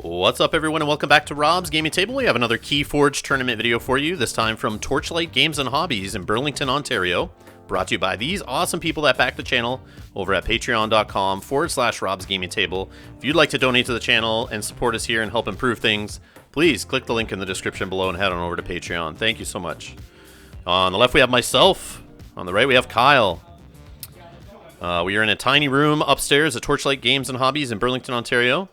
What's up, everyone, and welcome back to Rob's Gaming Table. We have another KeyForge tournament video for you, this time from Torchlight Games and Hobbies in Burlington, Ontario. Brought to you by these awesome people that back the channel over at patreon.com/Rob's Gaming Table. If you'd like to donate to the channel and support us here and help improve things, please click the link in the description below and head on over to Patreon. Thank you so much. On the left, we have myself. On the right, we have Kyle. We are in a tiny room upstairs at Torchlight Games and Hobbies in Burlington, Ontario.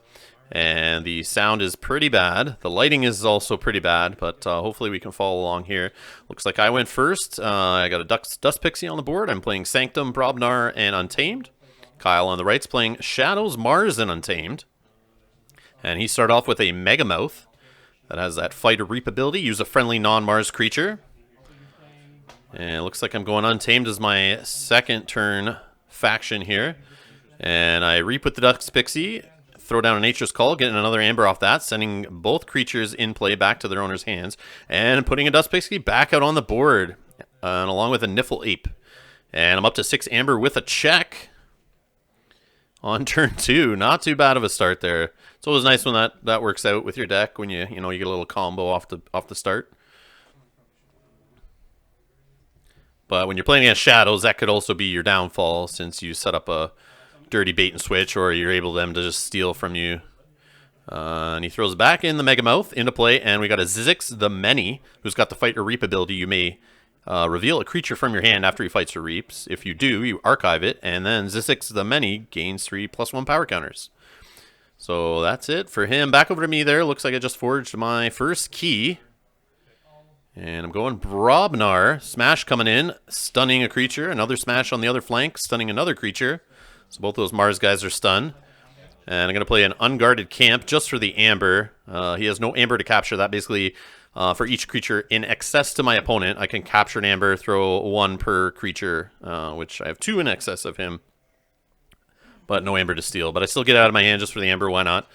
And the sound is pretty bad. The lighting is also pretty bad, but hopefully we can follow along here. Looks like I went first. I got a Dust Pixie on the board. I'm playing Sanctum, Brobnar, and Untamed. Kyle on the right's playing Shadows, Mars, and Untamed. And he started off with a Megamouth that has that Fight or Reap ability. Use a friendly non-Mars creature. And it looks like I'm going Untamed as my second turn faction here. And I Reap with the Dust Pixie. Throw down a Nature's Call, getting another Amber off that, sending both creatures in play back to their owner's hands, and putting a Dust Pixie back out on the board, and along with a Niffle Ape. And I'm up to 6 Amber with a check on turn 2. Not too bad of a start there. It's always nice when that works out with your deck, when you get a little combo off the start. But when you're playing against Shadows, that could also be your downfall, since you set up a dirty bait and switch, or you're able them to just steal from you. And he throws back in the Megamouth into play, and we got a Zizix the Many, who's got the Fight or Reap ability. You may reveal a creature from your hand after he fights or reaps. If you do, you archive it, and then Zizix the Many gains 3+1 power counters. So that's it for him. Back over to me there. Looks like I just forged my first key. And I'm going Brobnar. Smash coming in, stunning a creature. Another smash on the other flank, stunning another creature. So both those Mars guys are stunned. And I'm going to play an Unguarded Camp just for the Amber. He has no Amber to capture. That basically, for each creature in excess to my opponent, I can capture an Amber, throw 1 per creature, which I have 2 in excess of him. But no Amber to steal. But I still get it out of my hand just for the Amber, why not?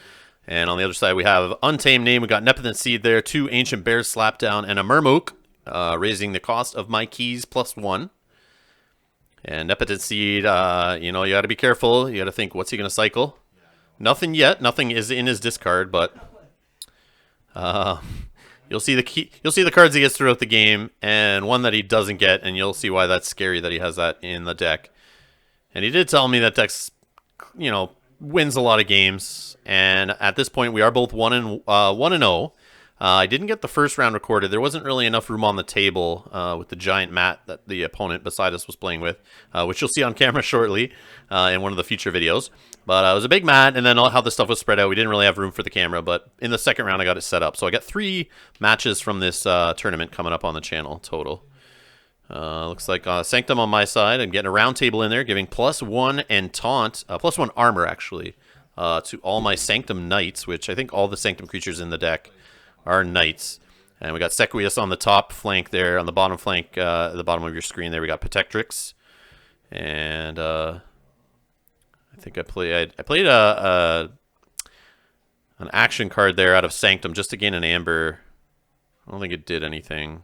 And on the other side, we have Untamed Name. We got Nepenthe Seed there, 2 Ancient Bears Slapdown, and a Murmoke, raising the cost of my keys +1. And Nepenthe Seed, you got to be careful. You got to think, what's he going to cycle? Nothing yet. Nothing is in his discard, but you'll see the cards he gets throughout the game, and one that he doesn't get, and you'll see why that's scary that he has that in the deck. And he did tell me that deck's, wins a lot of games, and at this point we are both 1-0. I didn't get the first round recorded. There wasn't really enough room on the table with the giant mat that the opponent beside us was playing with, which you'll see on camera shortly in one of the future videos. But it was a big mat, and then how the stuff was spread out, we didn't really have room for the camera, but in the second round I got it set up. So I got 3 matches from this tournament coming up on the channel total. Looks like Sanctum on my side. I'm getting a round table in there, giving +1 and Taunt, +1 armor actually, to all my Sanctum Knights, which I think all the Sanctum creatures in the deck are Knights. And we got Sequius on the top flank there. On the bottom flank, at the bottom of your screen there, we got Protectrix. And I think I played an action card there out of Sanctum just to gain an Amber. I don't think it did anything.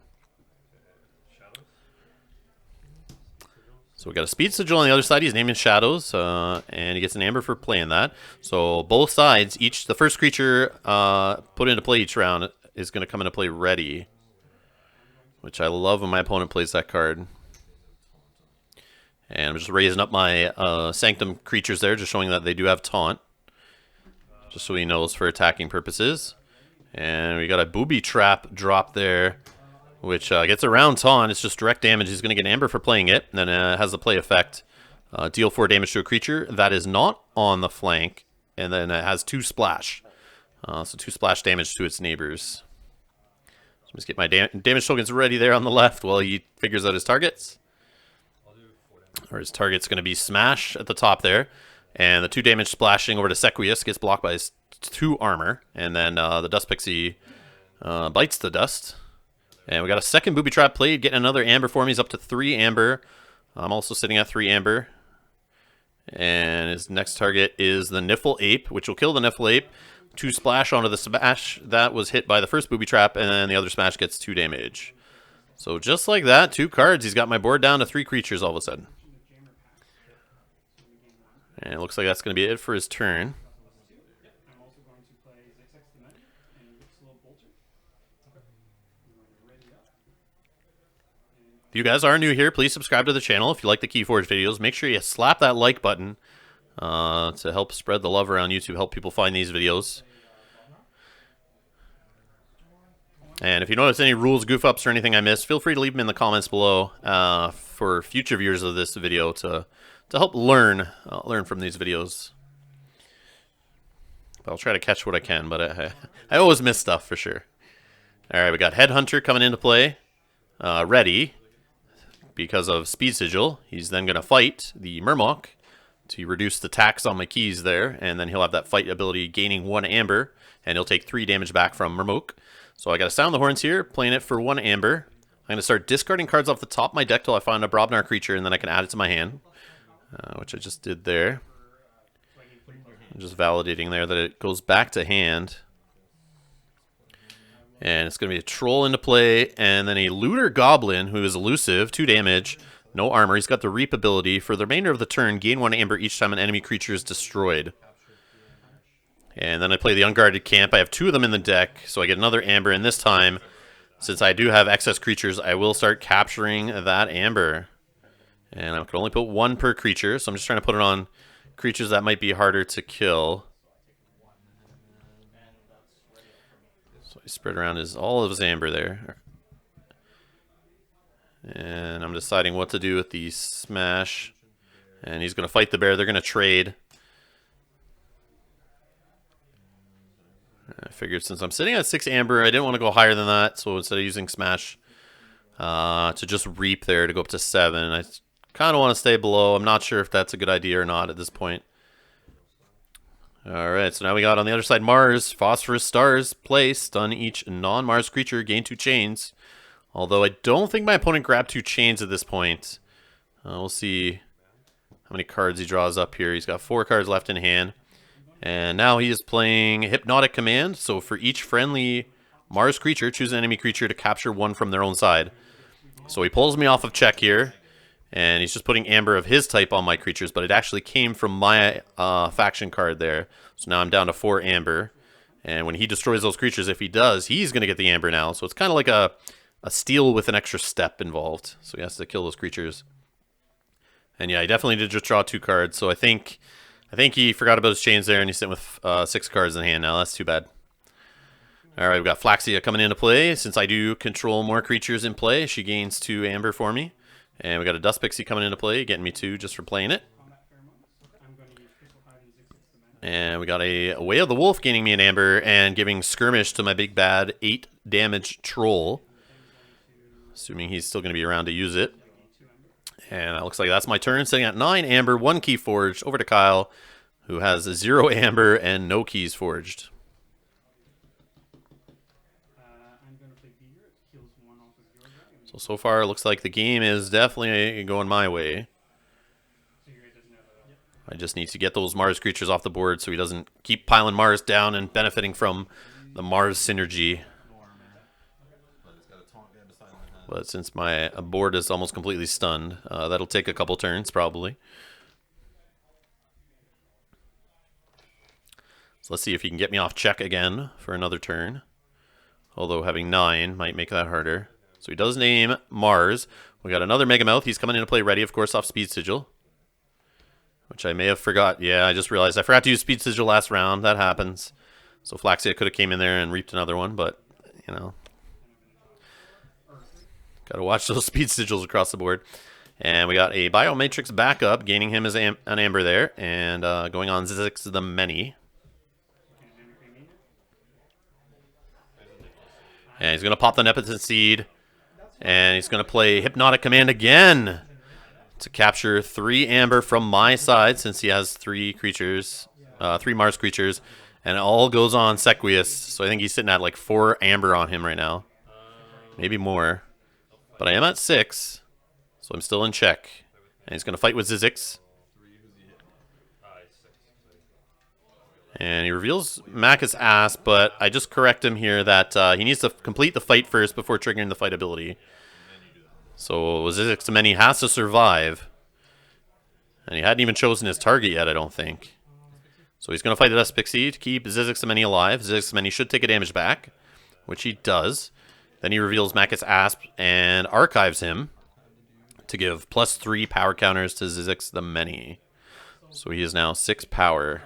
So we got a Speed Sigil on the other side. He's naming Shadows, and he gets an Amber for playing that. So both sides, the first creature put into play each round is going to come into play ready, which I love when my opponent plays that card. And I'm just raising up my Sanctum creatures there, just showing that they do have Taunt, just so he knows for attacking purposes. And we got a Booby Trap drop there, which gets around Taunt. It's just direct damage. He's going to get an Amber for playing it. And then it has the play effect. Deal 4 damage to a creature that is not on the flank. And then it has 2 splash. So 2 splash damage to its neighbors. So I'm just get my damage tokens ready there on the left while he figures out his targets. Or his target's going to be Smash at the top there. And the 2 damage splashing over to Sequius gets blocked by his 2 armor. And then the Dust Pixie bites the dust. And we got a second Booby Trap played, getting another Amber for me. He's up to 3 Amber. I'm also sitting at 3 Amber. And his next target is the Niffle Ape, which will kill the Niffle Ape. 2 splash onto the smash. That was hit by the first Booby Trap, and then the other smash gets 2 damage. So just like that, 2 cards. He's got my board down to 3 creatures all of a sudden. And it looks like that's going to be it for his turn. If you guys are new here, please subscribe to the channel. If you like the KeyForge videos, make sure you slap that like button to help spread the love around YouTube, help people find these videos. And if you notice any rules, goof-ups, or anything I missed, feel free to leave them in the comments below for future viewers of this video to help learn from these videos. I'll try to catch what I can, but I always miss stuff for sure. All right, we got Headhunter coming into play, ready because of Speed Sigil. He's then going to fight the Murmok to reduce the tax on my keys there, and then he'll have that fight ability gaining 1 amber, and he'll take 3 damage back from Murmok. So I got to sound the horns here, playing it for 1 amber. I'm going to start discarding cards off the top of my deck till I find a Brobnar creature, and then I can add it to my hand, which I just did there. I'm just validating there that it goes back to hand. And it's going to be a Troll into play, and then a Looter Goblin, who is elusive, 2 damage, no armor. He's got the Reap ability. For the remainder of the turn, gain 1 amber each time an enemy creature is destroyed. And then I play the Unguarded Camp. I have 2 of them in the deck, so I get another amber, and this time, since I do have excess creatures, I will start capturing that amber. And I can only put 1 per creature, so I'm just trying to put it on creatures that might be harder to kill. So I spread around all of his amber there. And I'm deciding what to do with the smash. And he's going to fight the bear. They're going to trade. I figured since I'm sitting at 6 amber, I didn't want to go higher than that. So instead of using smash to just reap there to go up to 7, I kind of want to stay below. I'm not sure if that's a good idea or not at this point. Alright, so now we got on the other side Mars. Phosphorus stars placed on each non-Mars creature. Gain 2 chains. Although I don't think my opponent grabbed 2 chains at this point. We'll see how many cards he draws up here. He's got 4 cards left in hand. And now he is playing Hypnotic Command. So for each friendly Mars creature, choose an enemy creature to capture 1 from their own side. So he pulls me off of check here. And he's just putting amber of his type on my creatures, but it actually came from my faction card there. So now I'm down to 4 amber. And when he destroys those creatures, if he does, he's going to get the amber now. So it's kind of like a steal with an extra step involved. So he has to kill those creatures. And yeah, he definitely did just draw 2 cards. So I think he forgot about his chains there, and he's sitting with 6 cards in hand now. That's too bad. All right, we've got Flaxia coming into play. Since I do control more creatures in play, she gains 2 amber for me. And we got a Dust Pixie coming into play, getting me 2 just for playing it. And we got a Way of the Wolf gaining me an amber and giving Skirmish to my big bad 8 damage Troll. Assuming he's still going to be around to use it. And it looks like that's my turn, sitting at 9 amber, 1 key forged. Over to Kyle, who has 0 amber and no keys forged. So far, it looks like the game is definitely going my way. I just need to get those Mars creatures off the board so he doesn't keep piling Mars down and benefiting from the Mars synergy. But since my board is almost completely stunned, that'll take a couple turns probably. So let's see if he can get me off check again for another turn. Although having 9 might make that harder. So he does name Mars. We got another Megamouth. He's coming into play ready, of course, off Speed Sigil. Which I may have forgot. Yeah, I just realized I forgot to use Speed Sigil last round. That happens. So Flaxia could have came in there and reaped another one, but, you know. Got to watch those Speed Sigils across the board. And we got a Biomatrix backup, gaining him as an amber there. And going on Zizix the Many. And he's going to pop the Nepotent Seed. And he's going to play Hypnotic Command again to capture 3 amber from my side, since he has 3 creatures, 3 Mars creatures, and it all goes on Sequius. So I think he's sitting at like 4 amber on him right now, maybe more. But I am at 6, so I'm still in check. And he's going to fight with Zizix. And he reveals Mac's ass, but I just correct him here that he needs to complete the fight first before triggering the fight ability. So Zizix the Many has to survive. And he hadn't even chosen his target yet, I don't think. So he's going to fight Dust Pixie to keep Zizix the Many alive. Zizix the Many should take a damage back, which he does. Then he reveals Macus Asp and archives him to give +3 power counters to Zizix the Many. So he is now 6 power.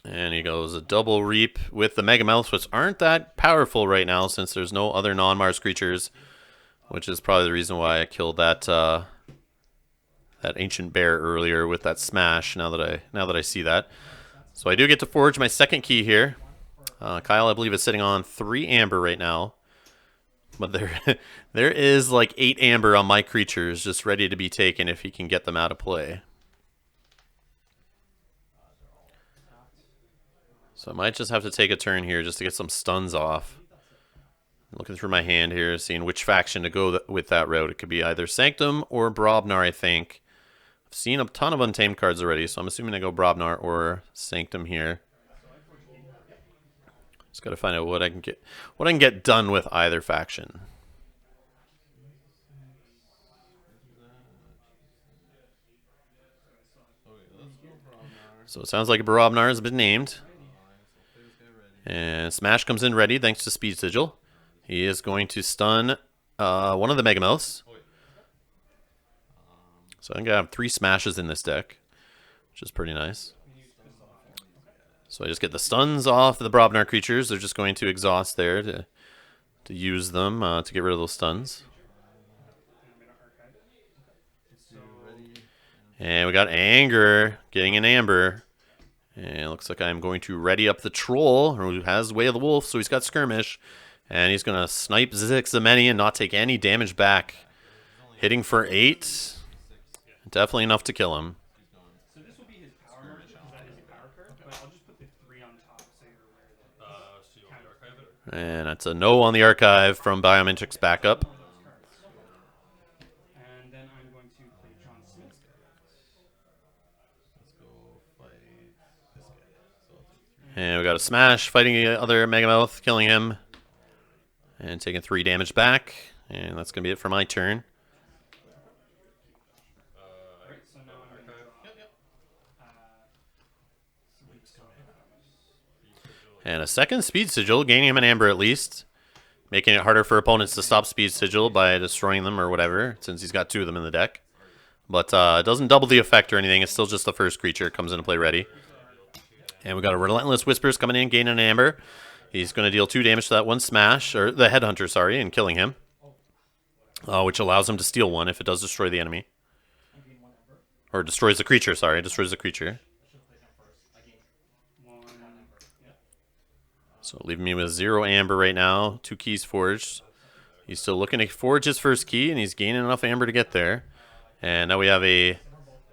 And he goes a double reap with the Mega Mouths, which aren't that powerful right now since there's no other non-Mars creatures, which is probably the reason why I killed that that ancient bear earlier with that smash. Now that I see that, so I do get to forge my second key here. Kyle, I believe, is sitting on 3 amber right now, but there is like 8 amber on my creatures just ready to be taken if he can get them out of play. So I might just have to take a turn here just to get some stuns off. Looking through my hand here, seeing which faction to go with that route. It could be either Sanctum or Brobnar, I think. I've seen a ton of Untamed cards already, so I'm assuming I go Brobnar or Sanctum here. Just got to find out what I can get done with either faction. So it sounds like Brobnar has been named. And Smash comes in ready thanks to Speed Sigil. He is going to stun one of the Mega Mouths. So I think I have 3 smashes in this deck, which is pretty nice. So I just get the stuns off the Brobnar creatures. They're just going to exhaust there to use them to get rid of those stuns. And we got Anger getting an Amber. And it looks like I'm going to ready up the Troll, who has Way of the Wolf, so he's got Skirmish. And he's going to snipe Zizix the Many and not take any damage back. Hitting for 8. Definitely enough to kill him. So this will be his power mark, because that is a power card, but I'll just put the 3 on top so you're aware that And that's a no on the archive from Biometric's backup. And then I'm going to play John Smith. And we got a Smash fighting the other Mega Mouth, killing him. And taking 3 damage back. And that's going to be it for my turn. So now I'm going to And a second Speed Sigil, gaining him an Amber at least. Making it harder for opponents to stop Speed Sigil by destroying them or whatever, since he's got 2 of them in the deck. But it doesn't double the effect or anything. It's still just the first creature. Comes into play ready. And we got a Relentless Whispers coming in, gaining an Amber. He's going to deal 2 damage to that one Smash, or the Headhunter, sorry, and killing him. Which allows him to steal 1 if it does destroy the enemy. Or destroys the creature, sorry, destroys the creature. So leaving me with 0 Amber right now, 2 keys forged. He's still looking to forge his first key, and he's gaining enough Amber to get there. And now we have a,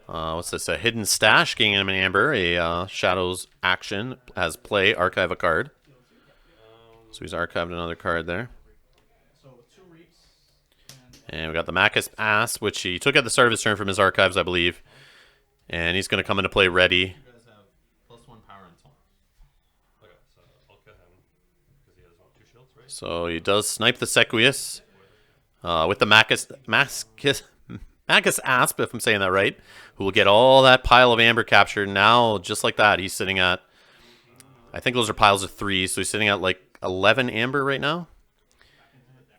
what's this, a Hidden Stash gaining him an Amber, a Shadows action as play, archive a card. So he's archived another card there. And we got the Macus Asp, which he took at the start of his turn from his archives, I believe. And he's going to come into play ready. So he does snipe the Sequius with the Macus Asp, if I'm saying that right, who will get all that pile of Amber captured. Now, just like that, he's sitting at, I think those are piles of 3, so he's sitting at like 11 Amber right now.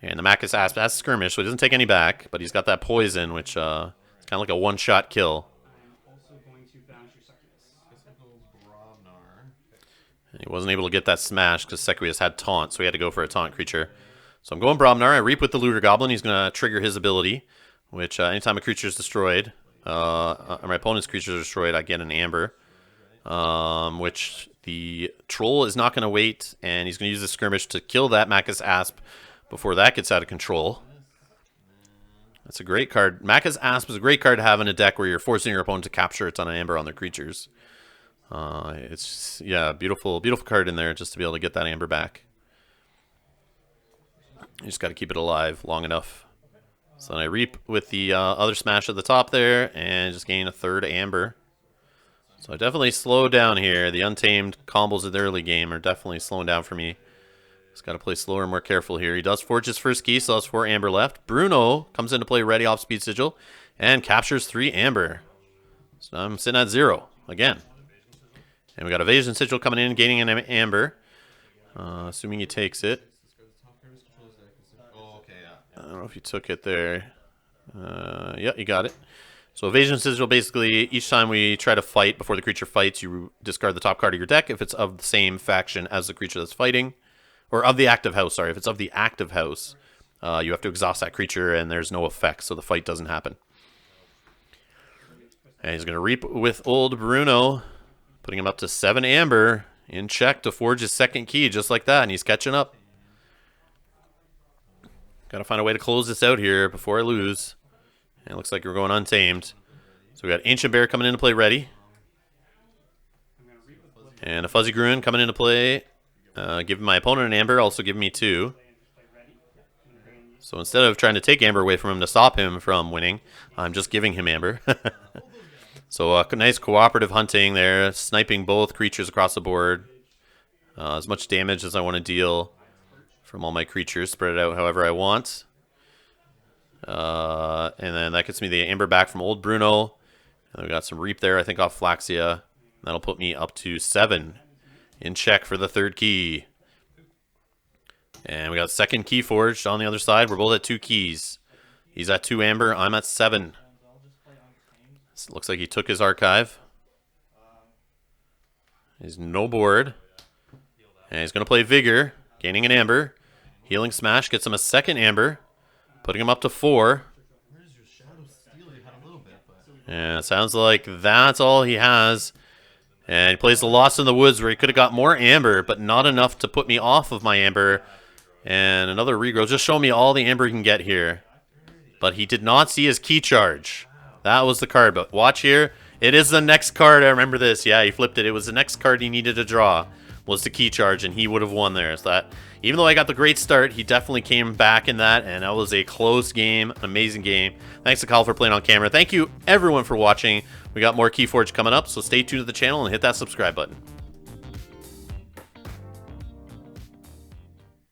And the Macus Asp has Skirmish, so he doesn't take any back, but he's got that Poison, which is kind of like a one-shot kill. I'm also going to banish your Succubus. And he wasn't able to get that Smash because Sequius had Taunt, so he had to go for a Taunt creature. So I'm going Brobnar. I reap with the Looter Goblin. He's going to trigger his ability, which anytime a creature is destroyed, or my opponent's creature is destroyed, I get an Amber. Which the Troll is not going to wait, and he's going to use the Skirmish to kill that Macus Asp before that gets out of control. That's a great card. Macus Asp is a great card to have in a deck where you're forcing your opponent to capture a ton of Amber on their creatures. It's, yeah, beautiful card in there just to be able to get that Amber back. You just got to keep it alive long enough. So then I reap with the other Smash at the top there and just gain a 3rd Amber. So I definitely slowed down here. The Untamed combos of the early game are definitely slowing down for me. Just got to play slower and more careful here. He does forge his first key, so that's 4 Amber left. Bruno comes into play ready off Speed Sigil. and captures 3 amber. So I'm sitting at 0 again. And we got Evasion Sigil coming in, gaining an amber. Assuming he takes it. I don't know if he took it there. Yeah, you got it. So Evasion Sigil, basically, each time we try to fight before the creature fights, you discard the top card of your deck if it's of the same faction as the creature that's fighting. Or of the active house, sorry. If it's of the active house, you have to exhaust that creature and there's no effect, so the fight doesn't happen. And he's going to reap with old Bruno, putting him up to 7 amber in check to forge his second key, just like that, and he's catching up. Got to find a way to close this out here before I lose. And it looks like we're going untamed. So we got Ancient Bear coming into play ready. And a Fuzzy Gruen coming into play. Giving my opponent an amber, also giving me 2. So instead of trying to take amber away from him to stop him from winning, I'm just giving him amber. So nice cooperative hunting there, sniping both creatures across the board. As much damage as I want to deal from all my creatures, spread it out however I want. And then that gets me the amber back from old Bruno. And we got some reap there, I think, off Flaxia. That'll put me up to 7 in check for the 3rd key. And we got second KeyForge on the other side. We're both at 2 keys. He's at 2 amber. I'm at 7. So looks like he took his archive. He's no board. And he's going to play Vigor, gaining an amber. Healing Smash gets him a 2nd amber, putting him up to 4. Yeah, it sounds like that's all he has. And he plays the Lost in the Woods, where he could have got more amber, but not enough to put me off of my amber. And another regrow. Just show me all the amber he can get here. But he did not see his key charge. That was the card. But watch here. It is the next card. I remember this. Yeah, he flipped it. It was the next card he needed to draw. Was the key charge, and he would have won there. So that, even though I got the great start, he definitely came back in that, and that was a close game, an amazing game. Thanks to Kyle for playing on camera. Thank you, everyone, for watching. We got more KeyForge coming up, so stay tuned to the channel and hit that subscribe button.